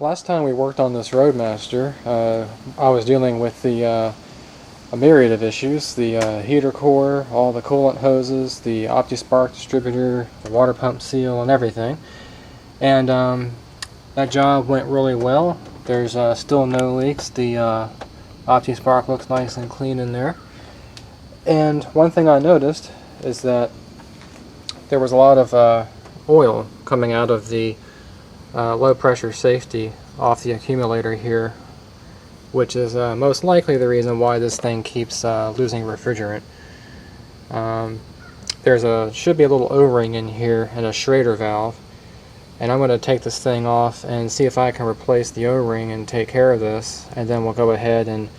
Last time we worked on this Roadmaster, I was dealing with a myriad of issues: the heater core, all the coolant hoses, the OptiSpark distributor, the water pump seal, and everything. And that job went really well. There's still no leaks. The OptiSpark looks nice and clean in there. And one thing I noticed is that there was a lot of oil coming out of the low pressure safety off the accumulator here, which is most likely the reason why this thing keeps losing refrigerant. Should be a little O-ring in here and a Schrader valve, and I'm going to take this thing off and see if I can replace the O-ring and take care of this, and then we'll go ahead and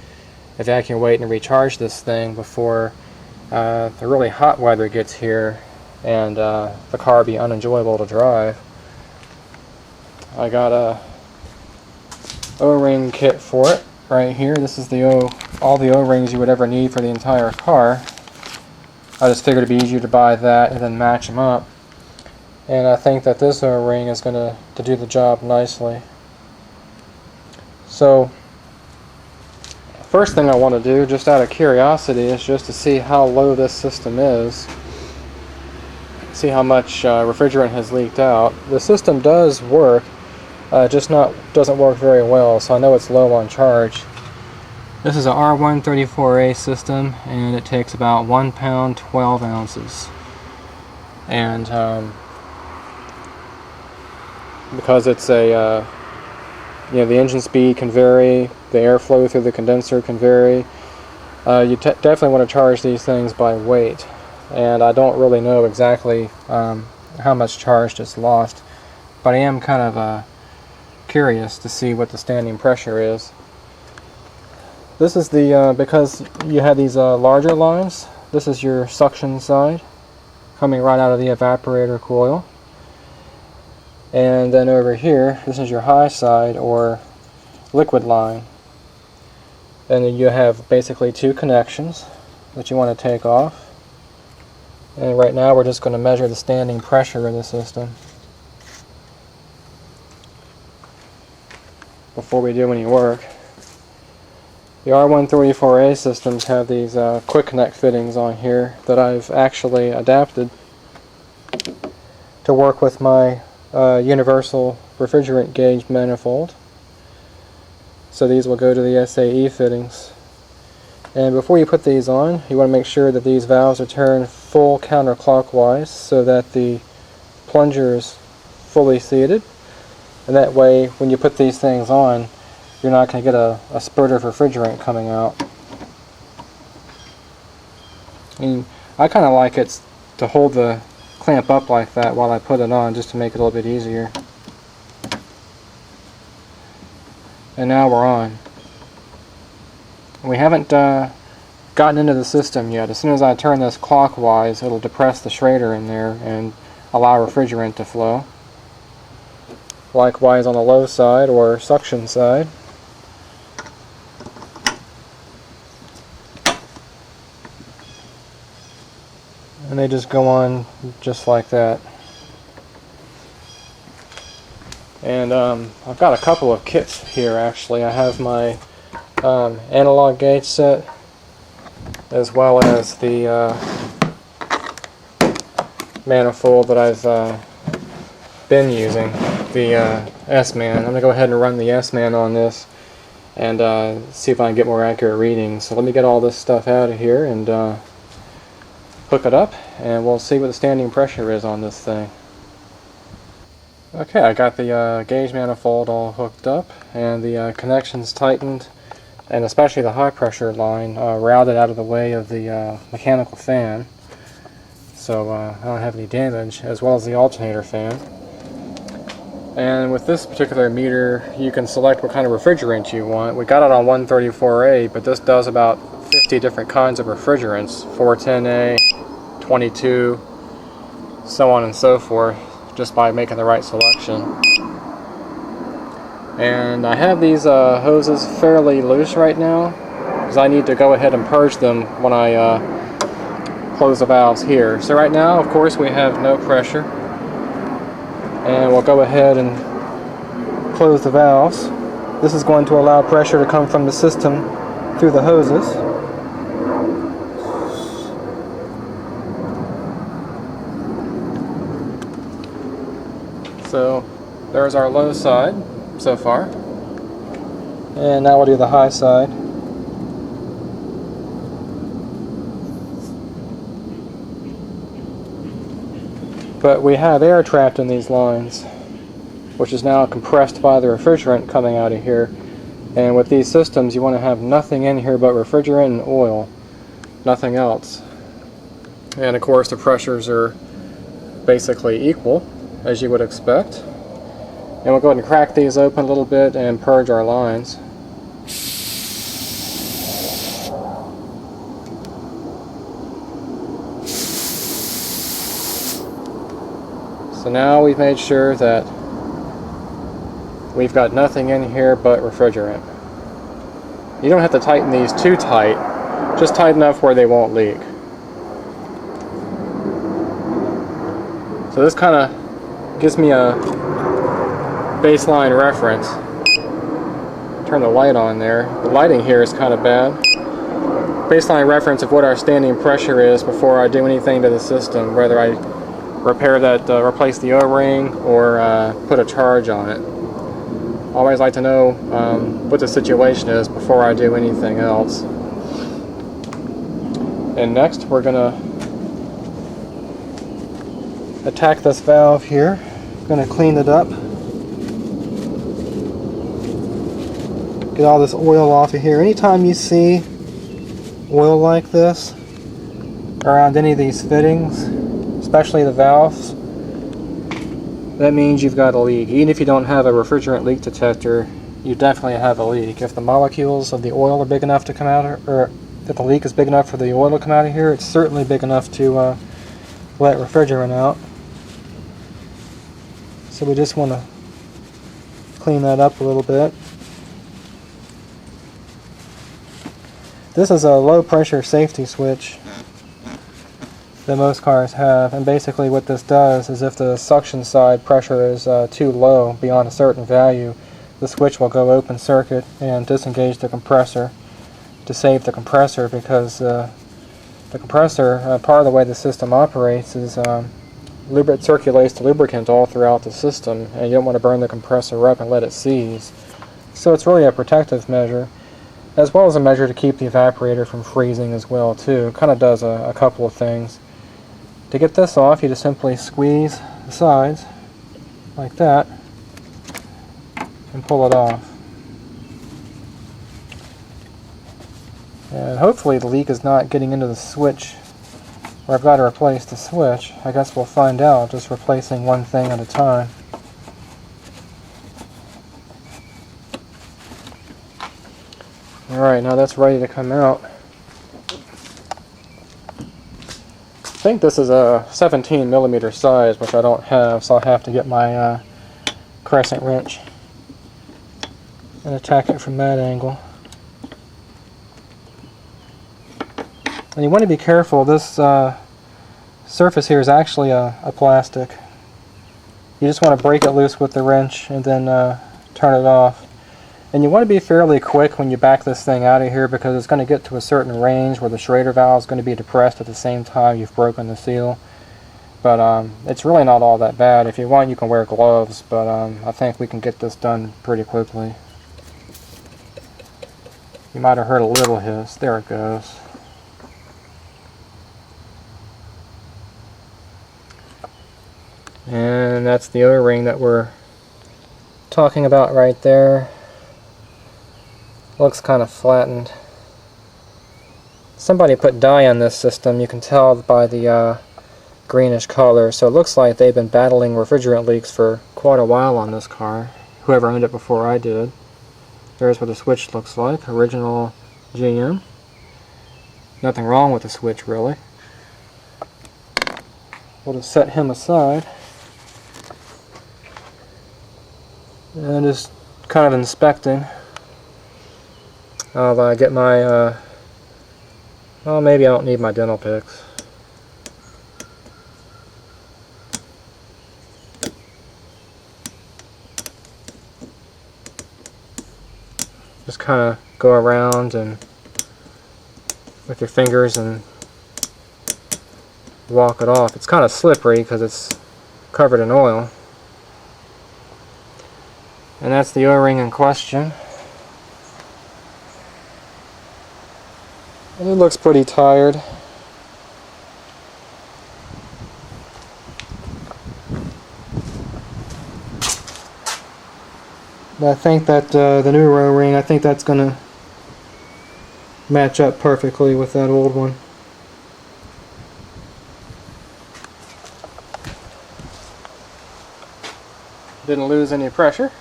evacuate and recharge this thing before the really hot weather gets here and the car be unenjoyable to drive. I got a O-ring kit for it right here. This is all the O-rings you would ever need for the entire car. I just figured it'd be easier to buy that and then match them up. And I think that this O-ring is going to do the job nicely. So, first thing I want to do, just out of curiosity, is just to see how low this system is. See how much refrigerant has leaked out. The system does work, just doesn't work very well, so I know it's low on charge. This is a R134A system, and it takes about 1 pound 12 ounces. And because it's the engine speed can vary, the airflow through the condenser can vary. You definitely want to charge these things by weight, and I don't really know exactly how much charge is lost, but I am kind of curious to see what the standing pressure is. This is because you have these larger lines, this is your suction side coming right out of the evaporator coil. And then over here, this is your high side or liquid line. And then you have basically two connections that you want to take off. And right now we're just going to measure the standing pressure in the system before we do any work. The R134A systems have these quick connect fittings on here that I've actually adapted to work with my universal refrigerant gauge manifold. So these will go to the SAE fittings. And before you put these on, you want to make sure that these valves are turned full counterclockwise so that the plunger is fully seated. And that way, when you put these things on, you're not going to get a spurt of refrigerant coming out. And I kind of like it to hold the clamp up like that while I put it on, just to make it a little bit easier. And now we're on. We haven't gotten into the system yet. As soon as I turn this clockwise, it'll depress the Schrader in there and allow refrigerant to flow. Likewise on the low side or suction side. And they just go on just like that. And I've got a couple of kits here actually. I have my analog gauge set, as well as the manifold that I've been using, the S-Man. I'm going to go ahead and run the S-Man on this and see if I can get more accurate readings. So let me get all this stuff out of here and hook it up, and we'll see what the standing pressure is on this thing. Okay, I got the gauge manifold all hooked up and the connections tightened, and especially the high pressure line routed out of the way of the mechanical fan, so I don't have any damage, as well as the alternator fan. And with this particular meter, you can select what kind of refrigerant you want. We got it on 134A, but this does about 50 different kinds of refrigerants, 410A, 22, so on and so forth, just by making the right selection. And I have these hoses fairly loose right now, because I need to go ahead and purge them when I close the valves here. So right now, of course, we have no pressure, and we'll go ahead and close the valves. This is going to allow pressure to come from the system through the hoses. So there's our low side so far. And now we'll do the high side. But we have air trapped in these lines, which is now compressed by the refrigerant coming out of here. And with these systems, you want to have nothing in here but refrigerant and oil, nothing else. And of course the pressures are basically equal, as you would expect. And we'll go ahead and crack these open a little bit and purge our lines. So now we've made sure that we've got nothing in here but refrigerant. You don't have to tighten these too tight, just tight enough where they won't leak. So this kind of gives me a baseline reference. Turn the light on there. The lighting here is kind of bad. Baseline reference of what our standing pressure is before I do anything to the system, whether I repair that, replace the O-ring or put a charge on it. Always like to know what the situation is before I do anything else. And next we're going to attack this valve here. Going to clean it up. Get all this oil off of here. Anytime you see oil like this around any of these fittings, especially the valves, that means you've got a leak. Even if you don't have a refrigerant leak detector, you definitely have a leak. If the molecules of the oil are big enough to come out, or if the leak is big enough for the oil to come out of here, it's certainly big enough to let refrigerant out. So we just want to clean that up a little bit. This is a low pressure safety switch that most cars have, and basically what this does is if the suction side pressure is too low beyond a certain value, the switch will go open circuit and disengage the compressor to save the compressor, because the compressor, part of the way the system operates is it circulates the lubricant all throughout the system, and you don't want to burn the compressor up and let it seize. So it's really a protective measure, as well as a measure to keep the evaporator from freezing as well too. It kind of does a couple of things. To get this off, you just simply squeeze the sides like that and pull it off. And hopefully the leak is not getting into the switch where I've got to replace the switch. I guess we'll find out just replacing one thing at a time. Alright, now that's ready to come out. I think this is a 17mm size, which I don't have, so I'll have to get my crescent wrench and attack it from that angle. And you want to be careful. This surface here is actually a plastic. You just want to break it loose with the wrench and then turn it off. And you want to be fairly quick when you back this thing out of here, because it's going to get to a certain range where the Schrader valve is going to be depressed at the same time you've broken the seal. But it's really not all that bad. If you want, you can wear gloves, but I think we can get this done pretty quickly. You might have heard a little hiss. There it goes. And that's the O-ring that we're talking about right there. Looks kind of flattened. Somebody put dye on this system, you can tell by the greenish color, so it looks like they've been battling refrigerant leaks for quite a while on this car, whoever owned it before I did. There's what the switch looks like, original GM. Nothing wrong with the switch really. We'll just set him aside and just kind of inspecting. I'll get my, well, maybe I don't need my dental picks. Just kind of go around and with your fingers and walk it off. It's kind of slippery because it's covered in oil. And that's the O-ring in question. And it looks pretty tired. But I think that the new O-ring, I think that's going to match up perfectly with that old one. Didn't lose any pressure.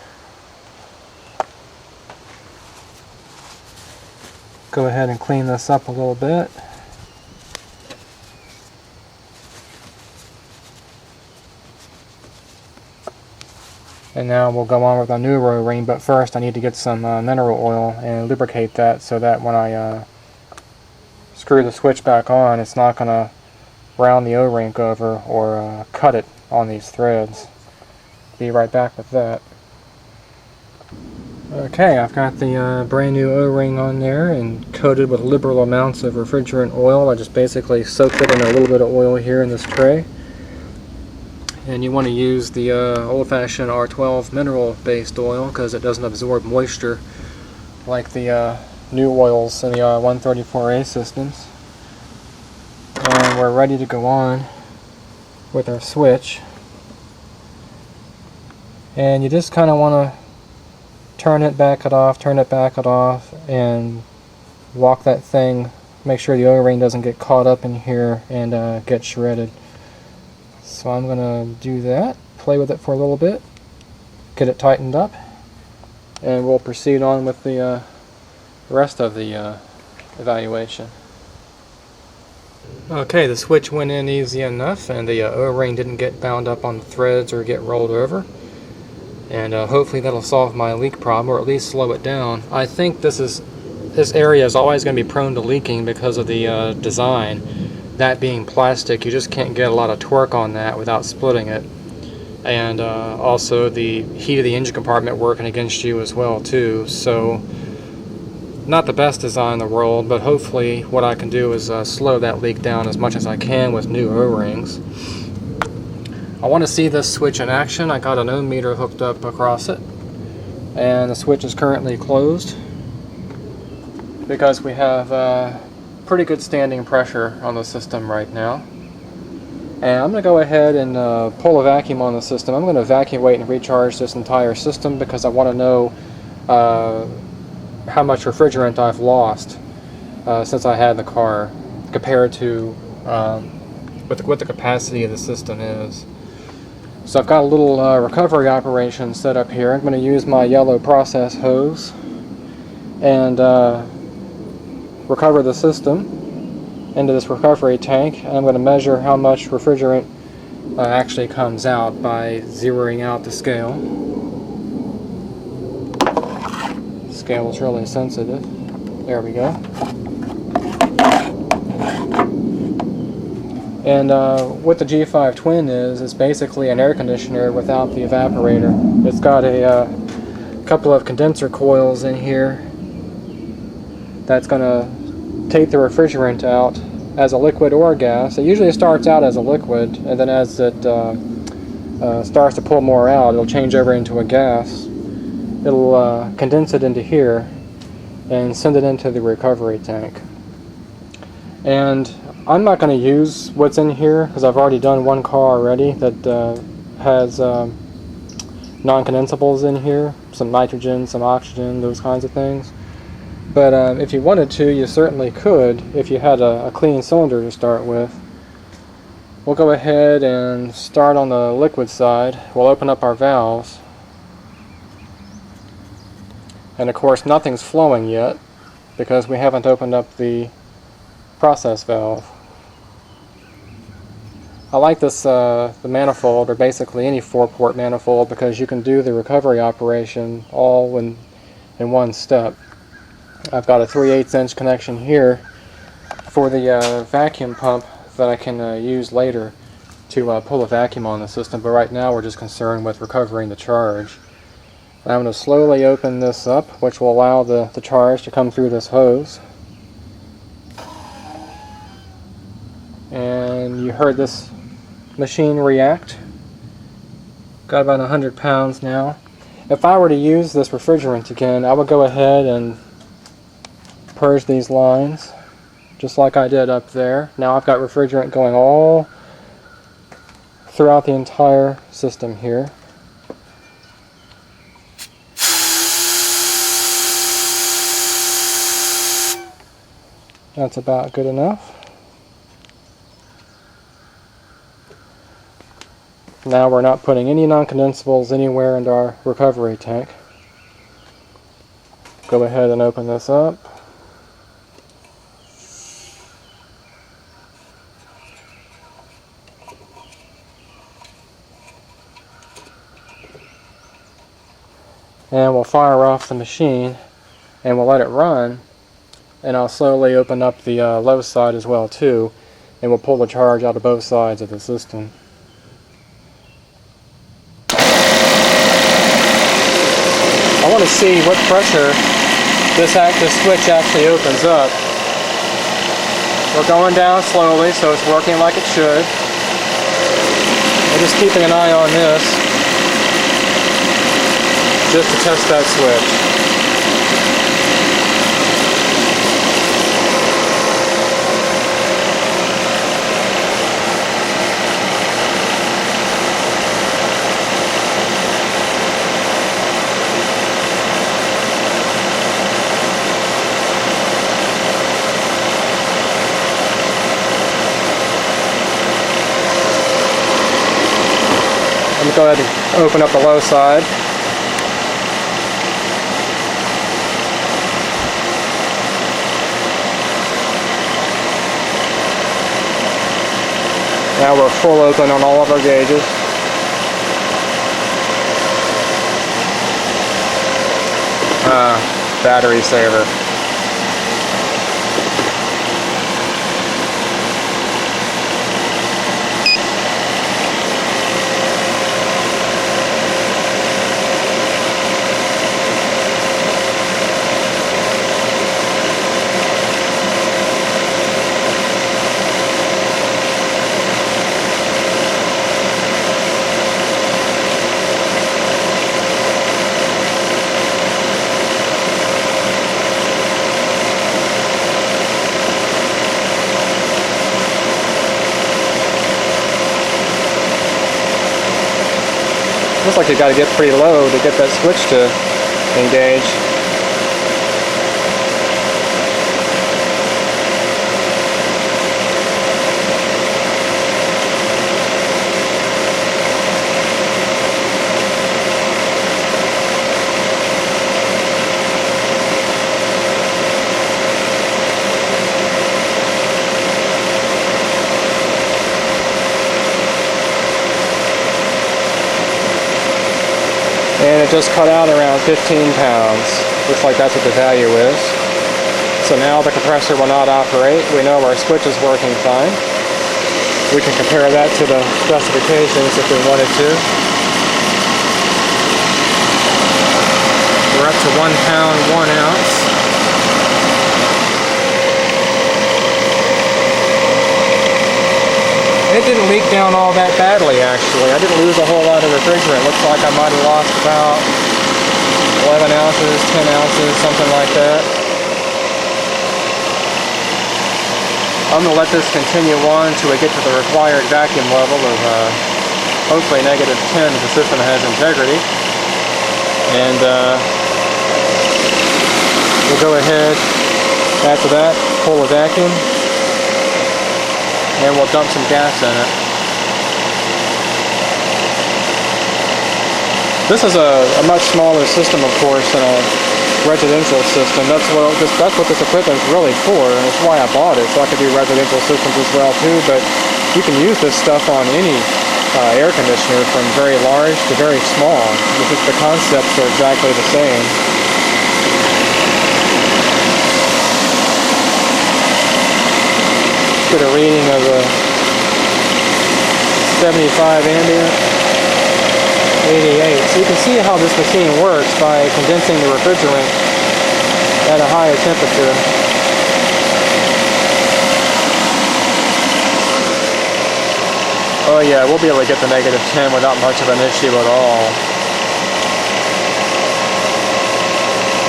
Go ahead and clean this up a little bit. And now we'll go on with our new O-ring, but first I need to get some mineral oil and lubricate that so that when I screw the switch back on, it's not going to round the O-ring over or cut it on these threads. Be right back with that. Okay, I've got the brand new O-ring on there and coated with liberal amounts of refrigerant oil. I just basically soaked it in a little bit of oil here in this tray. And you want to use the old-fashioned R12 mineral-based oil because it doesn't absorb moisture like the new oils in the 134A systems. And we're ready to go on with our switch. And you just kind of want to turn it, back it off, and walk that thing. Make sure the O-ring doesn't get caught up in here and get shredded. So I'm going to do that, play with it for a little bit, get it tightened up, and we'll proceed on with the rest of the evaluation. Okay, the switch went in easy enough, and the O-ring didn't get bound up on the threads or get rolled over. And hopefully that'll solve my leak problem, or at least slow it down. I think this area is always going to be prone to leaking because of the design. That being plastic, you just can't get a lot of torque on that without splitting it. And also the heat of the engine compartment working against you as well too. So not the best design in the world, but hopefully what I can do is slow that leak down as much as I can with new O-rings. I want to see this switch in action. I got an ohm meter hooked up across it, and the switch is currently closed because we have pretty good standing pressure on the system right now. And I'm going to go ahead and pull a vacuum on the system. I'm going to evacuate and recharge this entire system because I want to know how much refrigerant I've lost since I had the car compared to what the capacity of the system is. So I've got a little recovery operation set up here. I'm going to use my yellow process hose and recover the system into this recovery tank. And I'm going to measure how much refrigerant actually comes out by zeroing out the scale. The scale is really sensitive. There we go. And what the G5 Twin is, it's basically an air conditioner without the evaporator. It's got a couple of condenser coils in here that's going to take the refrigerant out as a liquid or a gas. It usually starts out as a liquid, and then as it starts to pull more out, it'll change over into a gas. It'll condense it into here and send it into the recovery tank. And I'm not going to use what's in here because I've already done one car already that has non-condensables in here, some nitrogen, some oxygen, those kinds of things. But if you wanted to, you certainly could if you had a clean cylinder to start with. We'll go ahead and start on the liquid side. We'll open up our valves. And of course nothing's flowing yet because we haven't opened up the process valve. I like this the manifold, or basically any 4-port manifold, because you can do the recovery operation all in one step. I've got a 3/8 inch connection here for the vacuum pump that I can use later to pull a vacuum on the system, but right now we're just concerned with recovering the charge. I'm going to slowly open this up, which will allow the charge to come through this hose. And you heard this machine react. Got about 100 pounds now. If I were to use this refrigerant again, I would go ahead and purge these lines, just like I did up there. Now I've got refrigerant going all throughout the entire system here. That's about good enough. Now we're not putting any non-condensables anywhere into our recovery tank. Go ahead and open this up. And we'll fire off the machine and we'll let it run, and I'll slowly open up the low side as well too, and we'll pull the charge out of both sides of the system. I want to see what pressure this switch actually opens up. We're going down slowly, so it's working like it should. I'm just keeping an eye on this, just to test that switch. Let me go ahead and open up the low side. Now we're full open on all of our gauges. Battery saver. Looks like you've got to get pretty low to get that switch to engage. And it just cut out around 15 pounds. Looks like that's what the value is. So now the compressor will not operate. We know our switch is working fine. We can compare that to the specifications if we wanted to. We're up to 1 pound, 1 ounce. It didn't leak down all that badly, actually. I didn't lose a whole lot of refrigerant. Looks like I might have lost about 11 ounces, 10 ounces, something like that. I'm going to let this continue on until we get to the required vacuum level of hopefully -10 if the system has integrity. And we'll go ahead after that, pull the vacuum, and we'll dump some gas in it. This is a much smaller system, of course, than a residential system. That's what this equipment is really for, and that's why I bought it, so I could do residential systems as well too. But you can use this stuff on any air conditioner, from very large to very small. The concepts are exactly the same. Get a reading of a 75 ambient, 88. You can see how this machine works by condensing the refrigerant at a higher temperature. Oh yeah, we'll be able to get the -10 without much of an issue at all.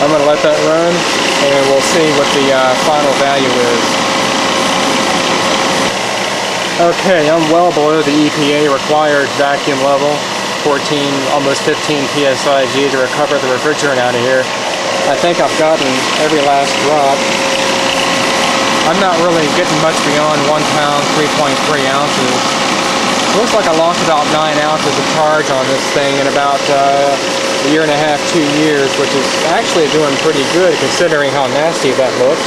I'm going to let that run and we'll see what the final value is. Okay, I'm well below the EPA required vacuum level, 14, almost 15 psig to recover the refrigerant out of here. I think I've gotten every last drop. I'm not really getting much beyond 1 pound, 3.3 ounces. Looks like I lost about 9 ounces of charge on this thing in about a year and a half, 2 years, which is actually doing pretty good considering how nasty that looks.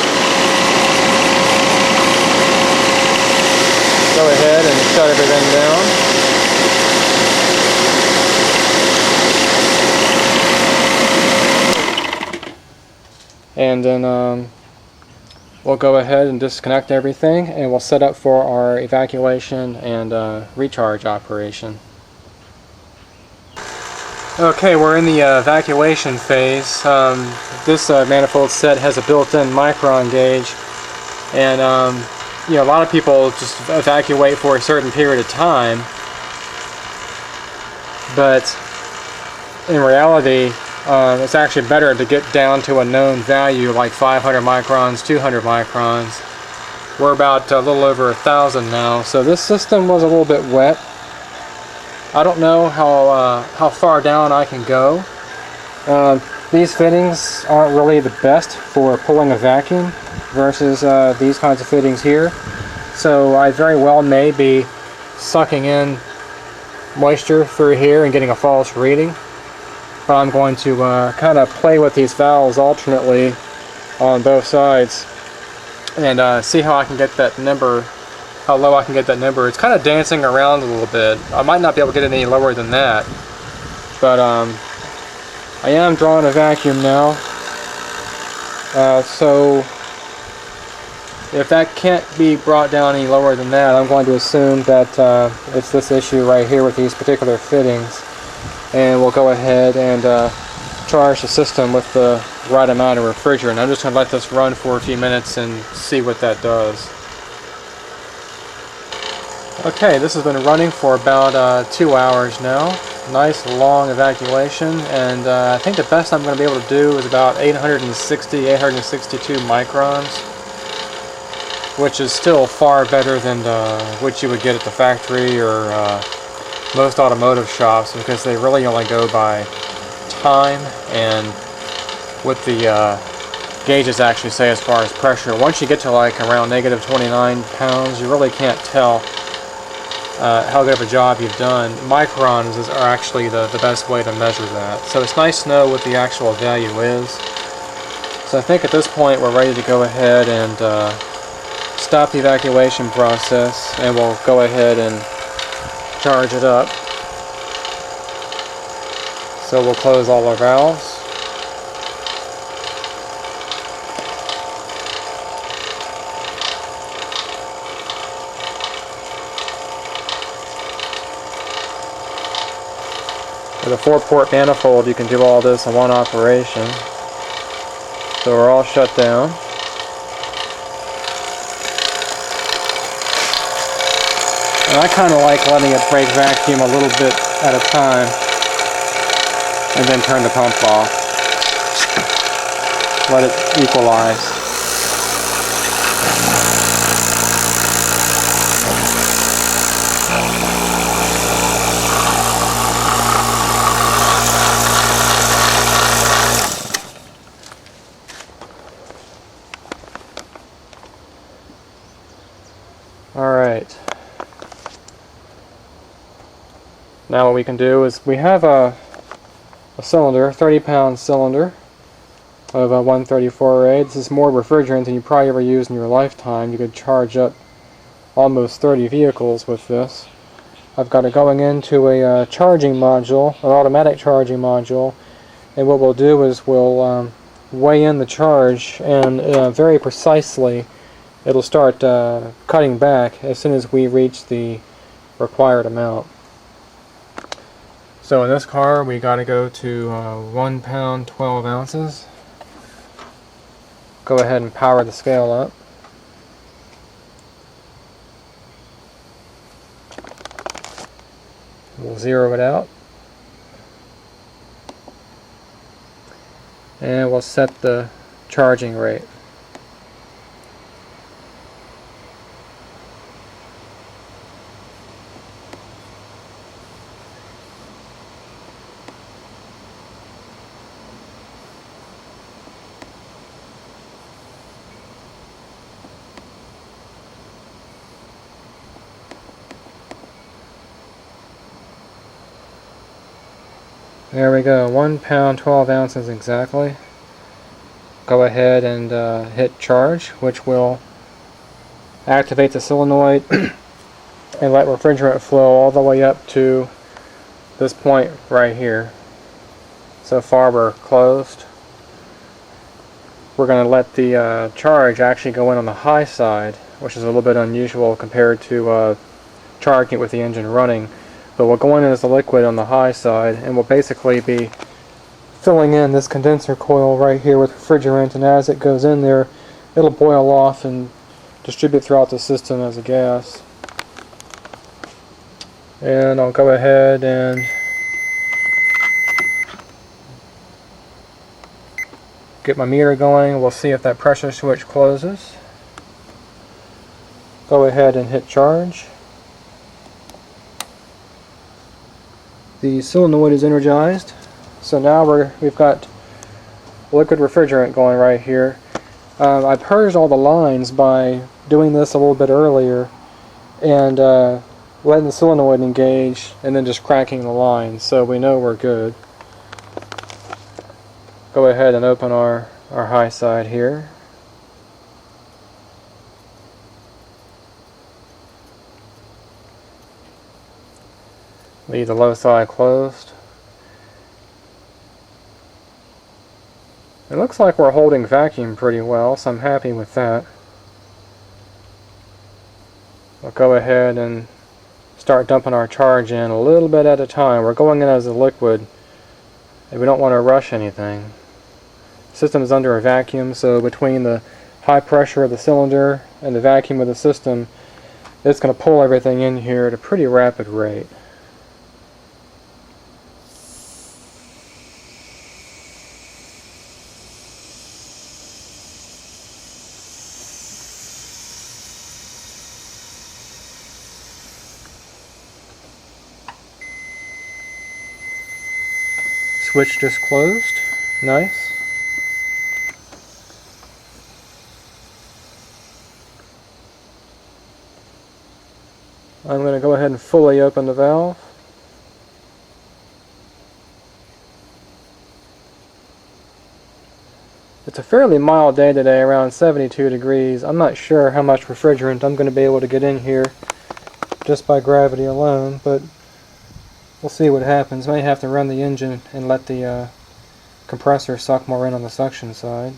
Go ahead and shut everything down. And then we'll go ahead and disconnect everything and we'll set up for our evacuation and recharge operation. Okay, we're in the evacuation phase. This manifold set has a built-in micron gauge, and you know, a lot of people just evacuate for a certain period of time, but in reality it's actually better to get down to a known value like 500 microns, 200 microns. We're about a little over 1,000 now, so this system was a little bit wet. I don't know how far down I can go. These fittings aren't really the best for pulling a vacuum versus these kinds of fittings here. So I very well may be sucking in moisture through here and getting a false reading. But I'm going to kind of play with these valves alternately on both sides and see how I can get that number, how low I can get that number. It's kind of dancing around a little bit. I might not be able to get it any lower than that, but I am drawing a vacuum now. So if that can't be brought down any lower than that, I'm going to assume that it's this issue right here with these particular fittings. And we'll go ahead and charge the system with the right amount of refrigerant. I'm just going to let this run for a few minutes and see what that does. Okay, this has been running for about 2 hours now. Nice long evacuation, and I think the best I'm going to be able to do is about 860, 862 microns, which is still far better than what you would get at the factory or most automotive shops, because they really only go by time and what the gauges actually say as far as pressure. Once you get to like around -29 pounds, you really can't tell how good of a job you've done. Microns are actually the best way to measure that. So it's nice to know what the actual value is. So I think at this point we're ready to go ahead and stop the evacuation process, and we'll go ahead and charge it up. So we'll close all our valves. With a 4-port manifold, you can do all this in one operation. So we're all shut down. And I kind of like letting it break vacuum a little bit at a time and then turn the pump off. Let it equalize. Alright. Now what we can do is we have a cylinder, 30-pound cylinder of a 134A. This is more refrigerant than you probably ever used in your lifetime. You could charge up almost 30 vehicles with this. I've got it going into a charging module, an automatic charging module, and what we'll do is we'll weigh in the charge, and very precisely it'll start cutting back as soon as we reach the required amount. So in this car we got to go to 1 pound 12 ounces. Go ahead and power the scale up. We'll zero it out. And we'll set the charging rate. There we go, 1 pound 12 ounces exactly. Go ahead and hit charge, which will activate the solenoid and let refrigerant flow all the way up to this point right here. So far we're closed. We're going to let the charge actually go in on the high side, which is a little bit unusual compared to charging it with the engine running. But we'll go in as a liquid on the high side, and we'll basically be filling in this condenser coil right here with refrigerant, and as it goes in there, it'll boil off and distribute throughout the system as a gas. And I'll go ahead and get my meter going. We'll see if that pressure switch closes. Go ahead and hit charge. The solenoid is energized, so now we've got liquid refrigerant going right here. I purged all the lines by doing this a little bit earlier and letting the solenoid engage and then just cracking the lines, so we know we're good. Go ahead and open our high side here. Leave the low side closed. It looks like we're holding vacuum pretty well, so I'm happy with that. We'll go ahead and start dumping our charge in a little bit at a time. We're going in as a liquid, and we don't want to rush anything. The system is under a vacuum, so between the high pressure of the cylinder and the vacuum of the system, it's going to pull everything in here at a pretty rapid rate. Switch just closed. Nice. I'm going to go ahead and fully open the valve. It's a fairly mild day today, around 72 degrees. I'm not sure how much refrigerant I'm going to be able to get in here just by gravity alone, but we'll see what happens. May have to run the engine and let the compressor suck more in on the suction side.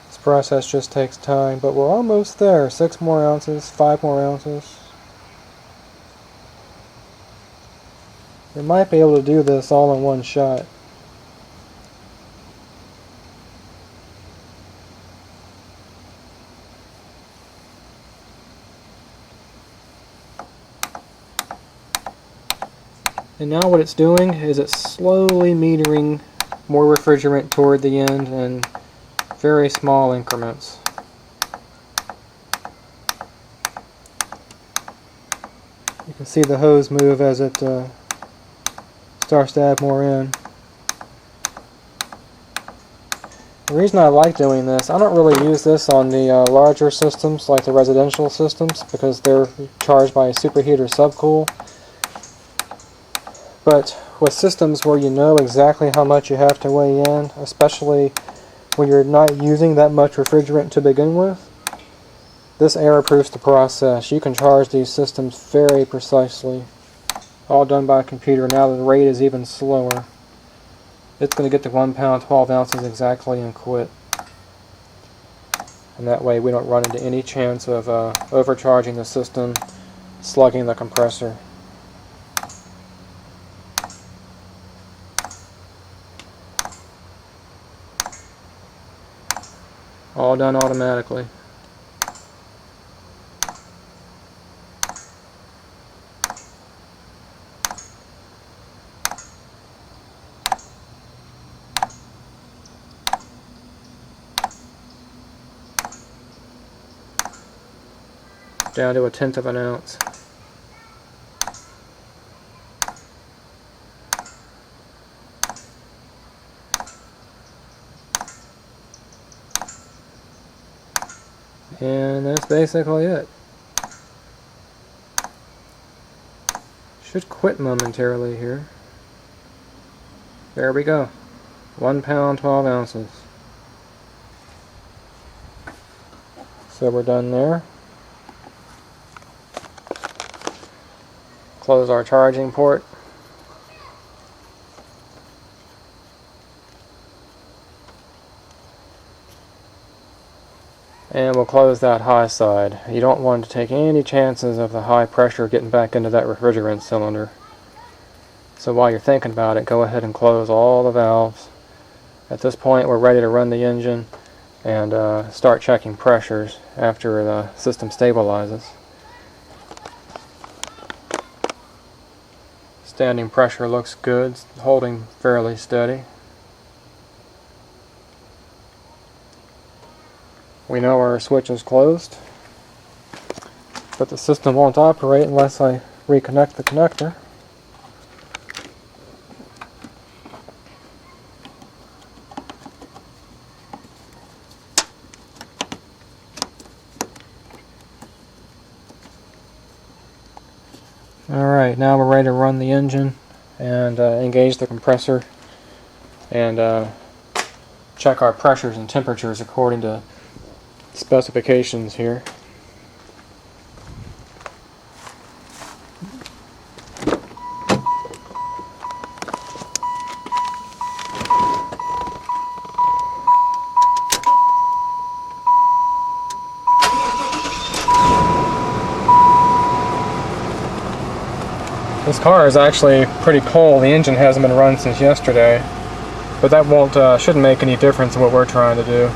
This process just takes time, but we're almost there. 6 more ounces, 5 more ounces. We might be able to do this all in one shot. And now what it's doing is it's slowly metering more refrigerant toward the end in very small increments. You can see the hose move as it starts to add more in. The reason I like doing this, I don't really use this on the larger systems like the residential systems because they're charged by a superheater subcool. But with systems where you know exactly how much you have to weigh in, especially when you're not using that much refrigerant to begin with, this error-proofs the process. You can charge these systems very precisely. All done by a computer. Now the rate is even slower. It's going to get to 1 pound 12 ounces exactly and quit. And that way we don't run into any chance of overcharging the system, slugging the compressor. All done automatically. Down to 1/10 of an ounce. And that's basically it. Should quit momentarily here. There we go. 1 pound 12 ounces. So we're done there. Close our charging port. And we'll close that high side. You don't want to take any chances of the high pressure getting back into that refrigerant cylinder. So while you're thinking about it, go ahead and close all the valves. At this point, we're ready to run the engine and start checking pressures after the system stabilizes. Standing pressure looks good, holding fairly steady. We know our switch is closed, but the system won't operate unless I reconnect the connector. Alright, now we're ready to run the engine and engage the compressor and check our pressures and temperatures according to specifications here. This car is actually pretty cold. The engine hasn't been run since yesterday, but that shouldn't make any difference in what we're trying to do.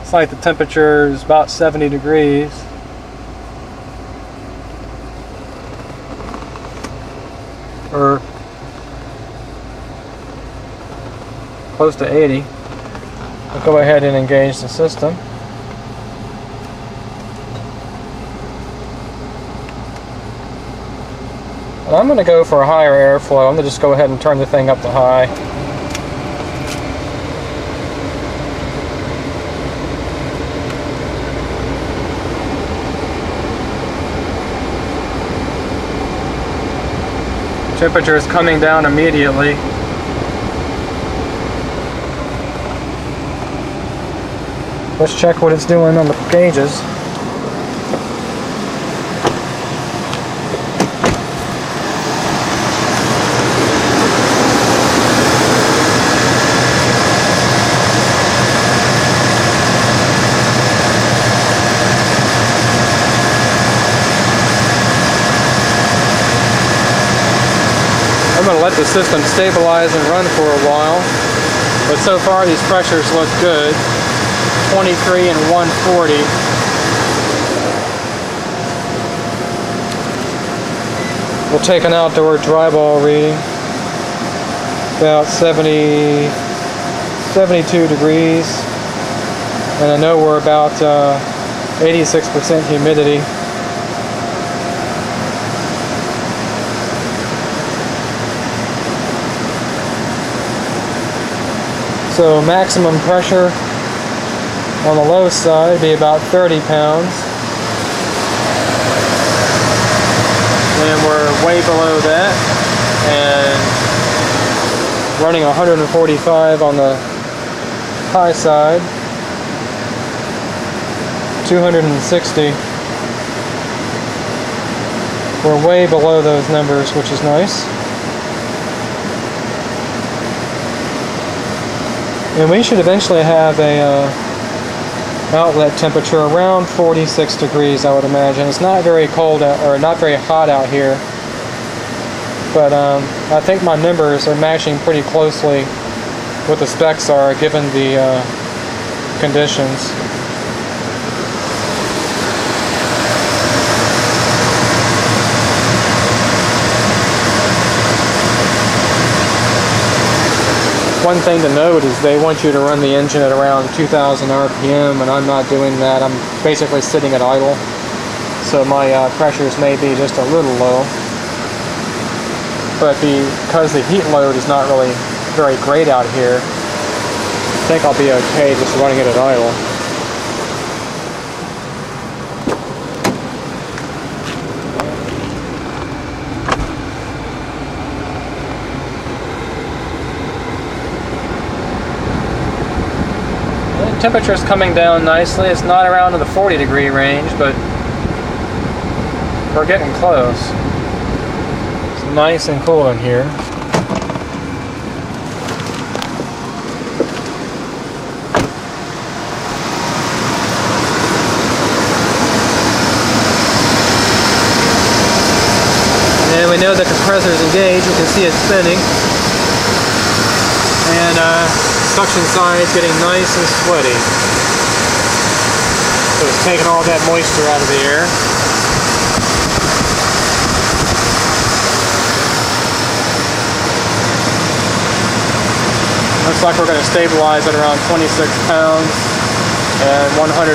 It's like the temperature is about 70 degrees. Or close to 80. We'll go ahead and engage the system. And I'm going to go for a higher airflow. I'm going to just go ahead and turn the thing up to high. Temperature is coming down immediately. Let's check what it's doing on the gauges. I'm going to let the system stabilize and run for a while, but so far these pressures look good. 23 and 140. We'll take an outdoor dryball reading, about 72 degrees, and I know we're about 86% humidity. So maximum pressure on the low side would be about 30 pounds. And we're way below that. and running 145 on the high side, 260. We're way below those numbers, which is nice. And we should eventually have a outlet temperature around 46 degrees, I would imagine. It's not very cold out, or not very hot out here, but I think my numbers are matching pretty closely what the specs are given the conditions. One thing to note is they want you to run the engine at around 2,000 RPM, and I'm not doing that. I'm basically sitting at idle, so my pressures may be just a little low. But because the heat load is not really very great out here, I think I'll be okay just running it at idle. Temperature's coming down nicely. It's not around in the 40-degree range, but we're getting close. It's nice and cool in here. And we know the compressor is engaged. You can see it spinning. And suction side is getting nice and sweaty. So it's taking all that moisture out of the air. Looks like we're going to stabilize at around 26 pounds and 157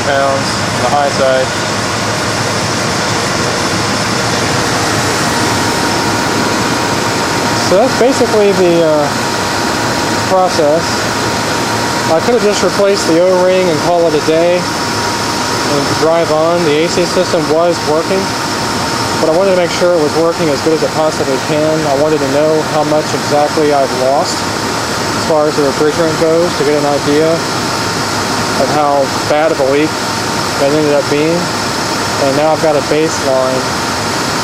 pounds on the high side. So that's basically the process. I could have just replaced the O-ring and call it a day and drive on. The AC system was working, but I wanted to make sure it was working as good as it possibly can. I wanted to know how much exactly I've lost as far as the refrigerant goes, to get an idea of how bad of a leak that ended up being. And now I've got a baseline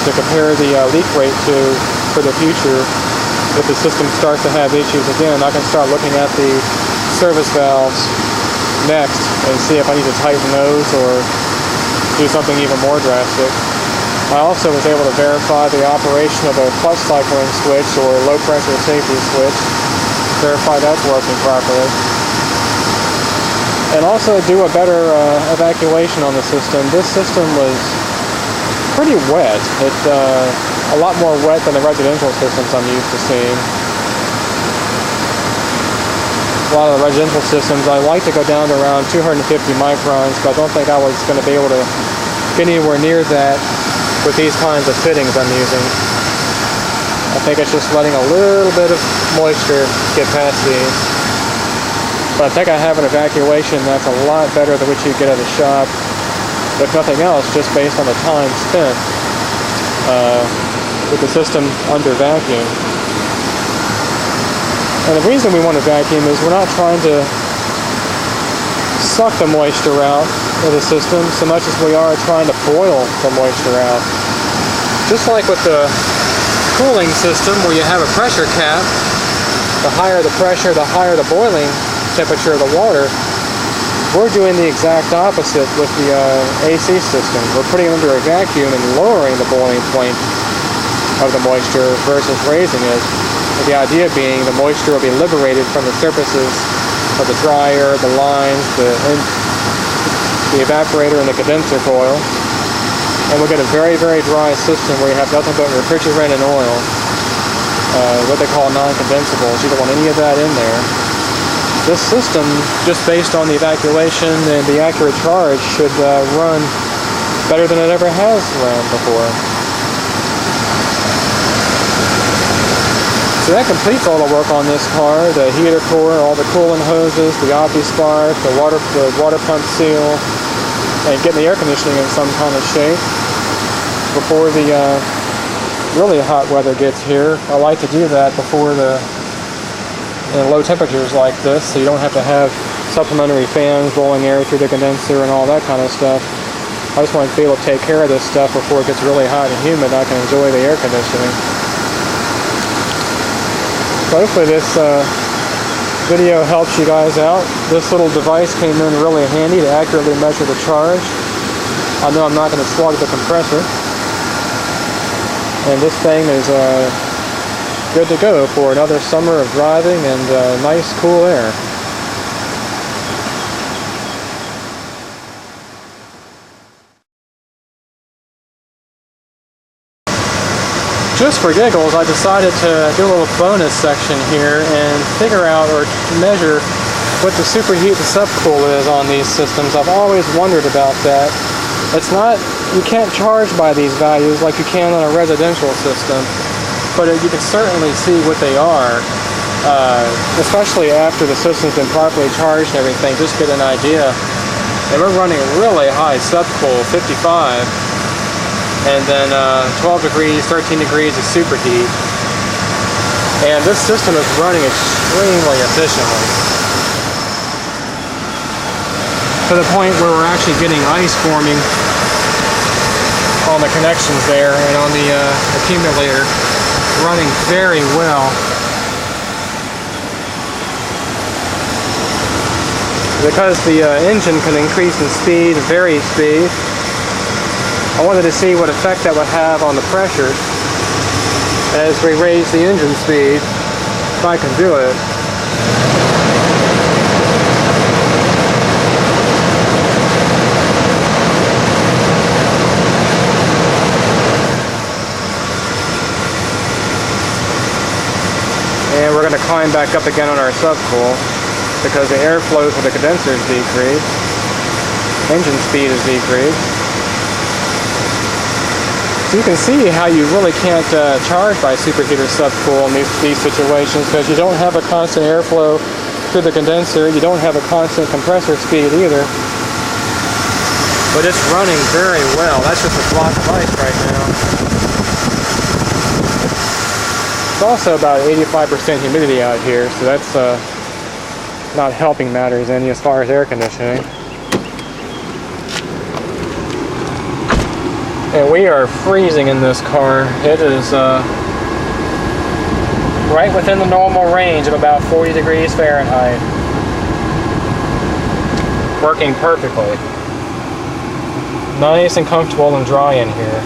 to compare the leak rate to for the future. If the system starts to have issues again, I can start looking at the service valves next and see if I need to tighten those or do something even more drastic. I also was able to verify the operation of a clutch cycling switch or low pressure safety switch, verify that's working properly, and also do a better evacuation on the system. This system was pretty wet. It's a lot more wet than the residential systems I'm used to seeing. A lot of the residential systems, I like to go down to around 250 microns, but I don't think I was going to be able to get anywhere near that with these kinds of fittings I'm using. I think it's just letting a little bit of moisture get past these. But I think I have an evacuation that's a lot better than what you get at a shop. If nothing else, just based on the time spent with the system under vacuum. And the reason we want to vacuum is we're not trying to suck the moisture out of the system so much as we are trying to boil the moisture out. Just like with the cooling system where you have a pressure cap, the higher the pressure, the higher the boiling temperature of the water. We're doing the exact opposite with the AC system. We're putting it under a vacuum and lowering the boiling point of the moisture versus raising it. The idea being the moisture will be liberated from the surfaces of the dryer, the lines, the evaporator, and the condenser coil. And we'll get a very, very dry system where you have nothing but refrigerant and oil, what they call non-condensables. You don't want any of that in there. This system, just based on the evacuation and the accurate charge, should run better than it ever has run before. So that completes all the work on this car: the heater core, all the coolant hoses, the OptiSpark, the water pump seal, and getting the air conditioning in some kind of shape before the really hot weather gets here. I like to do that before the low temperatures like this, so you don't have to have supplementary fans blowing air through the condenser and all that kind of stuff. I just want to be able to take care of this stuff before it gets really hot and humid. I can enjoy the air conditioning. So hopefully this video helps you guys out. This little device came in really handy to accurately measure the charge. I know I'm not going to slug the compressor. And this thing is good to go for another summer of driving and nice cool air. Just for giggles, I decided to do a little bonus section here and figure out or measure what the superheat and subcool is on these systems. I've always wondered about that. It's not, you can't charge by these values like you can on a residential system, but you can certainly see what they are, especially after the system's been properly charged and everything, just get an idea. And we're running really high subcool, 55, and then 12 degrees, 13 degrees of superheat. And this system is running extremely efficiently, to the point where we're actually getting ice forming on the connections there and on the accumulator, running very well. Because the engine can increase in speed, vary speed, I wanted to see what effect that would have on the pressure as we raise the engine speed, if I can do it. And we're going to climb back up again on our subcool because the airflow for the condenser is decreased. Engine speed is decreased. So you can see how you really can't charge by superheater subcool in these situations, because you don't have a constant airflow through the condenser. You don't have a constant compressor speed either. But it's running very well. That's just a block of ice right now. It's also about 85% humidity out here, so that's not helping matters any as far as air conditioning. And we are freezing in this car. It is right within the normal range of about 40 degrees Fahrenheit. Working perfectly. Nice and comfortable and dry in here.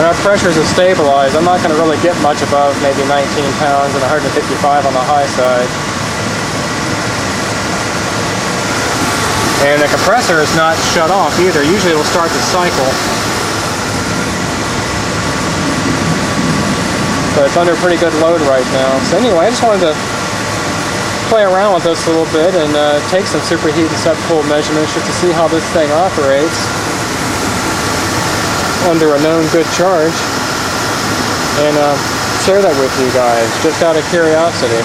And our pressures are stabilized. I'm not going to really get much above maybe 19 pounds and 155 on the high side. And the compressor is not shut off either. Usually it'll start the cycle. So it's under pretty good load right now. So anyway, I just wanted to play around with this a little bit and take some superheat and subcool measurements just to see how this thing operates under a known good charge, and share that with you guys just out of curiosity.